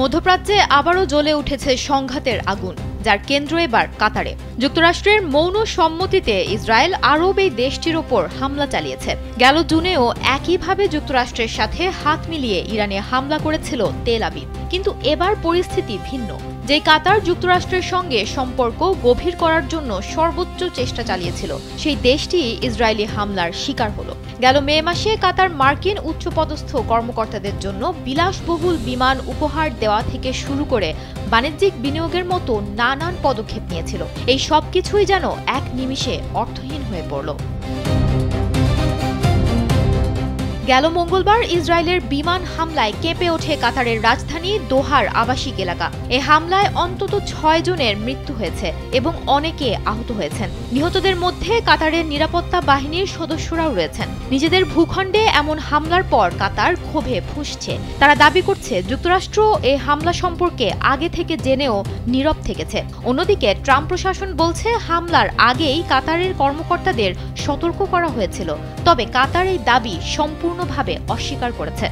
মধ্যপ্রাচ্যে আবারও জ্বলে উঠেছে সংঘাতের আগুন, যার কেন্দ্র এবার কাতারে। যুক্তরাষ্ট্রের মৌন সম্মতিতে ইসরায়েল আরব এই দেশটির ওপর হামলা চালিয়েছে। গেল জুনেও একইভাবে যুক্তরাষ্ট্রের সাথে হাত মিলিয়ে ইরানে হামলা করেছিল তেল আবিব। কিন্তু এবার পরিস্থিতি ভিন্ন। যে কাতার যুক্তরাষ্ট্রের সঙ্গে সম্পর্ক গভীর করার জন্য সর্বোচ্চ চেষ্টা চালিয়েছিল, সেই দেশটি ইসরায়েলি হামলার শিকার হলো। গেল মে মাসে কাতার মার্কিন উচ্চপদস্থ কর্মকর্তাদের জন্য বিলাসবহুল বিমান উপহার দেওয়া থেকে শুরু করে বাণিজ্যিক বিনিয়োগের মতো নানান পদক্ষেপ নিয়েছিল। এই সবকিছুই যেন এক নিমিষে অর্থহীন হয়ে পড়ল। গেল মঙ্গলবার ইসরায়েলের বিমান হামলায় কেঁপে ওঠে কাতারের রাজধানী দোহার আবাসিক এলাকা। এ হামলায় অন্তত ৬ জনের মৃত্যু হয়েছে এবং অনেকে আহত হয়েছেন। নিহতদের মধ্যে কাতারের নিরাপত্তা বাহিনীর সদস্যরাও রয়েছেন। নিজেদের ভূখণ্ডে এমন হামলার পর কাতার ক্ষোভে ফুঁসছে। তারা দাবি করছে যুক্তরাষ্ট্র এ হামলা সম্পর্কে আগে থেকে জেনেও নীরব থেকেছে। অন্যদিকে ট্রাম্প প্রশাসন বলছে হামলার আগেই কাতারের কর্মকর্তাদের সতর্ক করা হয়েছিল। তবে কাতার এই দাবি সম্পূর্ণভাবে অস্বীকার করেছে।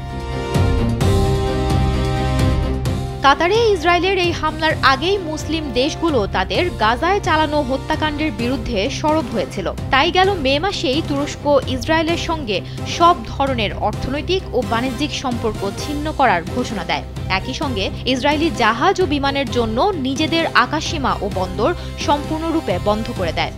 কাতারে ইসরায়েলের এই হামলার আগেই মুসলিম দেশগুলো তাদের গাজায় চালানো হত্যাকাণ্ডের বিরুদ্ধে সরব হয়েছিল। তাই গেল মে মাসেই তুরস্ক ইসরায়েলের সঙ্গে সব ধরনের অর্থনৈতিক ও বাণিজ্যিক সম্পর্ক ছিন্ন করার ঘোষণা দেয়। একই সঙ্গে ইসরায়েলি জাহাজ ও বিমানের জন্য নিজেদের আকাশসীমা ও বন্দর সম্পূর্ণরূপে বন্ধ করে দেয়।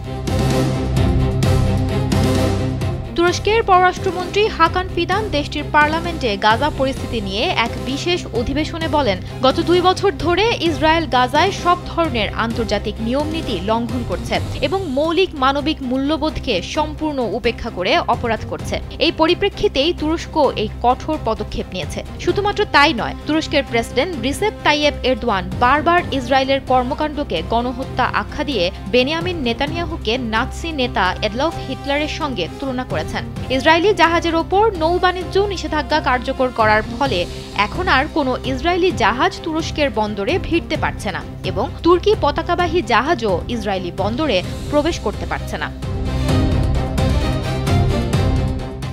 তুরস্কের পররাষ্ট্রমন্ত্রী হাকান ফিদান দেশটির পার্লামেন্টে গাজা পরিস্থিতি নিয়ে এক বিশেষ অধিবেশনে বলেন, গত ২ বছর ধরে ইসরায়েল গাজায় সব ধরনের আন্তর্জাতিক নিয়মনীতি লঙ্ঘন করছে এবং মৌলিক মানবিক মূল্যবোধকে সম্পূর্ণ উপেক্ষা করে অপরাধ করছে। এই পরিপ্রেক্ষিতেই তুরস্ক এই কঠোর পদক্ষেপ নিয়েছে। শুধুমাত্র তাই নয়, তুরস্কের প্রেসিডেন্ট রিসেপ তাইয়েপ এরদোয়ান বারবার ইসরায়েলের কর্মকাণ্ডকে গণহত্যা আখ্যা দিয়ে বেনিয়ামিন নেতানিয়াহুকে নাৎসি নেতা এডলফ হিটলারের সঙ্গে তুলনা করেছেন। ইসরায়েলি জাহাজের ওপর নৌ বাণিজ্য নিষেধাজ্ঞা কার্যকর করার ফলে এখন আর কোনো ইসরায়েলি জাহাজ তুরস্কের বন্দরে ভিড়তে পারছে না এবং তুর্কি পতাকাবাহী জাহাজও ইসরায়েলি বন্দরে প্রবেশ করতে পারছে না।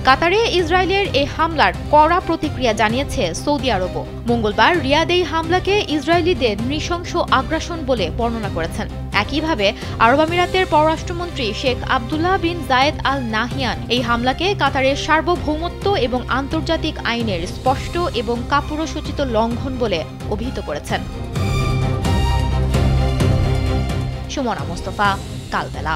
কাতারে ইসরায়েলের এই হামলার কড়া প্রতিক্রিয়া জানিয়েছে সৌদি আরবও। মঙ্গলবার রিয়াদ এই হামলাকে ইসরায়েলিদের নৃশংস আগ্রাসন বলে বর্ণনা করেছেন। একইভাবে আরব আমিরাতের পররাষ্ট্রমন্ত্রী শেখ আবদুল্লাহ বিন জায়েদ আল নাহিয়ান এই হামলাকে কাতারের সার্বভৌমত্ব এবং আন্তর্জাতিক আইনের স্পষ্ট এবং কাপুরুষোচিত লঙ্ঘন বলে অভিহিত করেছেন। সুমনা মোস্তফা, কালবেলা।